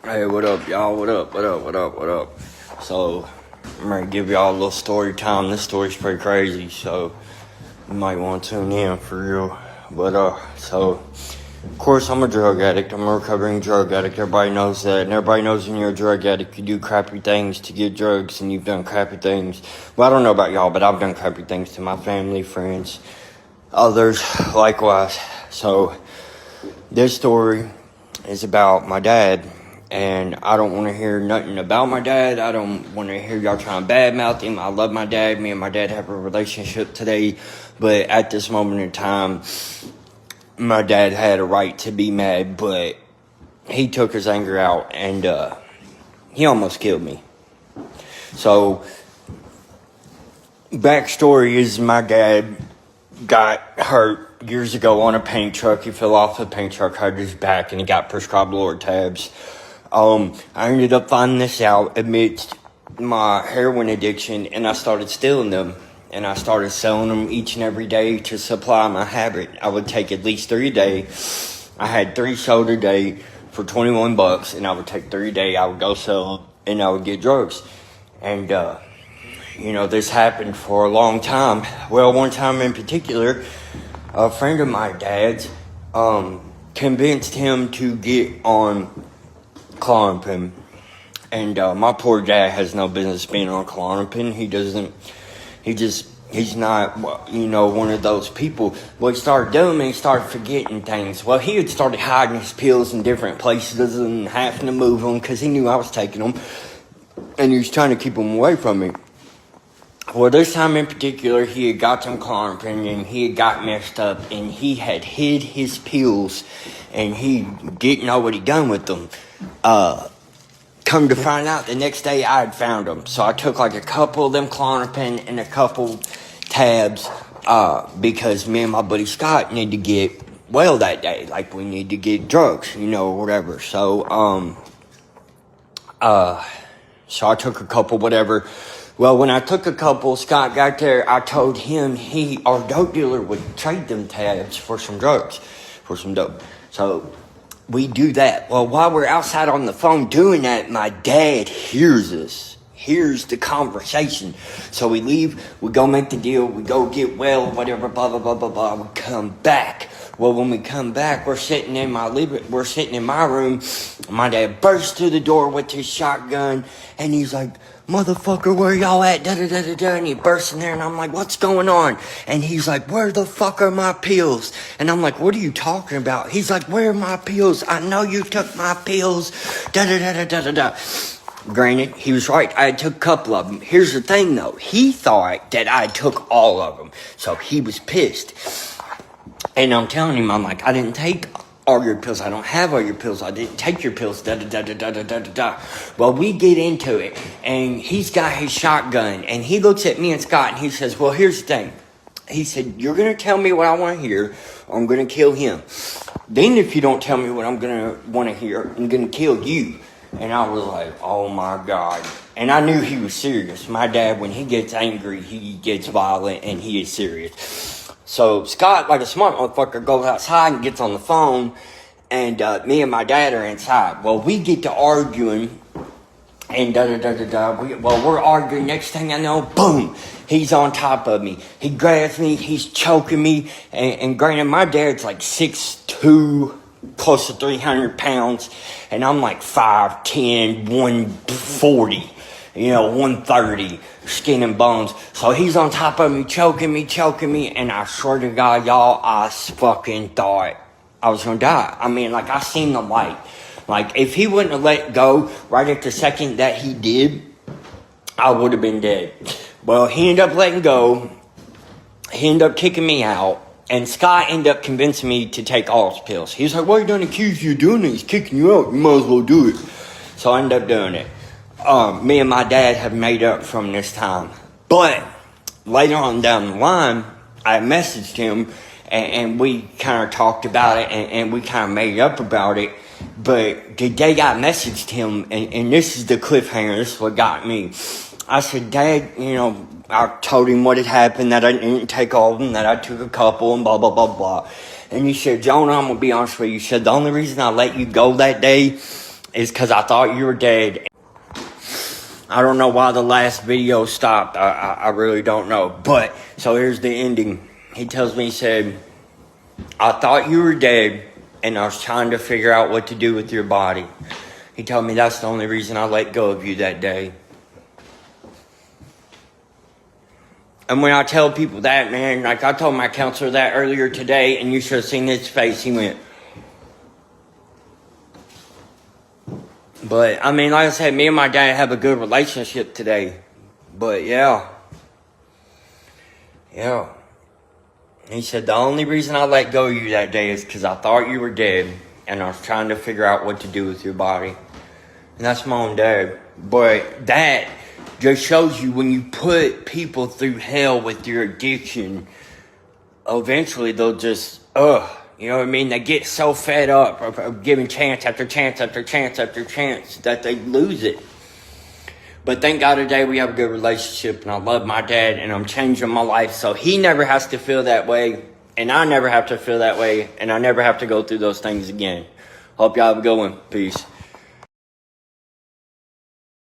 Hey, what up, y'all? What up? So, I'm gonna give y'all a little story time. This story's pretty crazy, so you might want to tune in for real. But, so, of course, I'm a drug addict. I'm a recovering drug addict. Everybody knows that. And everybody knows when you're a drug addict, you do crappy things to get drugs, and you've done crappy things. Well, I don't know about y'all, but I've done crappy things to my family, friends, others likewise. So, this story is about my dad. And I don't want to hear nothing about my dad. I don't want to hear y'all trying to badmouth him. I love my dad. Me and my dad have a relationship today. But at this moment in time, my dad had a right to be mad. But he took his anger out and he almost killed me. So, backstory is my dad got hurt years ago on a paint truck. He fell off the paint truck, hurt his back, and he got prescribed Lortabs. I ended up finding this out amidst my heroin addiction, and I started stealing them, and I started selling them each and every day to supply my habit. I would take at least 3 a day. I had 3 sold a day for $21, and I would take 3 a day. I would go sell them, and I would get drugs. And, this happened for a long time. Well, one time in particular, a friend of my dad's, convinced him to get on Klonopin, and my poor dad has no business being on Klonopin. He's not, one of those people. What he started doing, he started forgetting things. Well, he had started hiding his pills in different places and having to move them because he knew I was taking them, and he was trying to keep them away from me. Well, this time in particular, he had got some Klonopin, and he had got messed up, and he had hid his pills, and he didn't know what he'd done with them. Come to find out, the next day I had found them. So I took like a couple of them Klonopin and a couple tabs, because me and my buddy Scott need to get well that day. Like, we need to get drugs, whatever. So, so I took a couple, whatever. Well, when I took a couple, Scott got there, I told him our dope dealer would trade them tabs for some drugs, for some dope. So we do that. Well, while we're outside on the phone doing that, my dad hears us, hears the conversation. So we leave, we go make the deal, we go get well, whatever, blah, blah, blah, blah, blah. We come back. Well, when we come back, we're sitting in my room. My dad bursts through the door with his shotgun, and he's like, "Motherfucker, where y'all at?" Da da da da da. And he bursts in there, and I'm like, "What's going on?" And he's like, "Where the fuck are my pills?" And I'm like, "What are you talking about?" He's like, "Where are my pills? I know you took my pills." Da da da da da da da. Granted, he was right. I took a couple of them. Here's the thing, though. He thought that I took all of them, so he was pissed. And I'm telling him, I'm like, "I didn't take all your pills. I don't have all your pills. I didn't take your pills." Da da da da da da da da. Well, we get into it, and he's got his shotgun, and he looks at me and Scott, and he says, "Well, here's the thing." He said, "You're gonna tell me what I want to hear, or I'm gonna kill him. Then, if you don't tell me what I'm gonna want to hear, I'm gonna kill you." And I was like, "Oh my God!" And I knew he was serious. My dad, when he gets angry, he gets violent, and he is serious. So Scott, like a smart motherfucker, goes outside and gets on the phone, and me and my dad are inside. Well, we get to arguing, and da-da-da-da-da. We're arguing. Next thing I know, boom, he's on top of me. He grabs me, he's choking me, and granted, my dad's like 6'2", close to 300 pounds, and I'm like 5'10", 140. 130, skin and bones. So he's on top of me, choking me, and I swear to God, y'all, I fucking thought I was gonna die. I mean, like, I seen the light. Like, if he wouldn't have let go right at the second that he did, I would have been dead. Well, he ended up letting go. He ended up kicking me out. And Scott ended up convincing me to take all his pills. He's like, "Why you don't accuse you of doing it? He's kicking you out. You might as well do it." So I ended up doing it. Me and my dad have made up from this time. But later on down the line, I messaged him, and we kind of talked about it, and we kind of made up about it. But the day I messaged him, and this is the cliffhanger, this is what got me. I said, "Dad, I told him what had happened, that I didn't take all of them, that I took a couple, and blah, blah, blah, blah." And he said, "Jonah, I'm going to be honest with you." He said, "The only reason I let you go that day is because I thought you were dead. I don't know why the last video stopped. I really don't know. But, so here's the ending. He tells me, he said, I thought you were dead, and I was trying to figure out what to do with your body. He told me that's the only reason I let go of you that day. And when I tell people that, man, like I told my counselor that earlier today, and you should have seen his face. He went. But, I mean, like I said, me and my dad have a good relationship today. But, yeah. Yeah. He said, the only reason I let go of you that day is because I thought you were dead, and I was trying to figure out what to do with your body. And that's my own dad. But that just shows you when you put people through hell with your addiction, eventually they'll just, you know what I mean? They get so fed up of giving chance after chance after chance after chance that they lose it. But thank God today we have a good relationship, and I love my dad, and I'm changing my life so he never has to feel that way, and I never have to feel that way, and I never have to go through those things again. Hope y'all have a good one. Peace.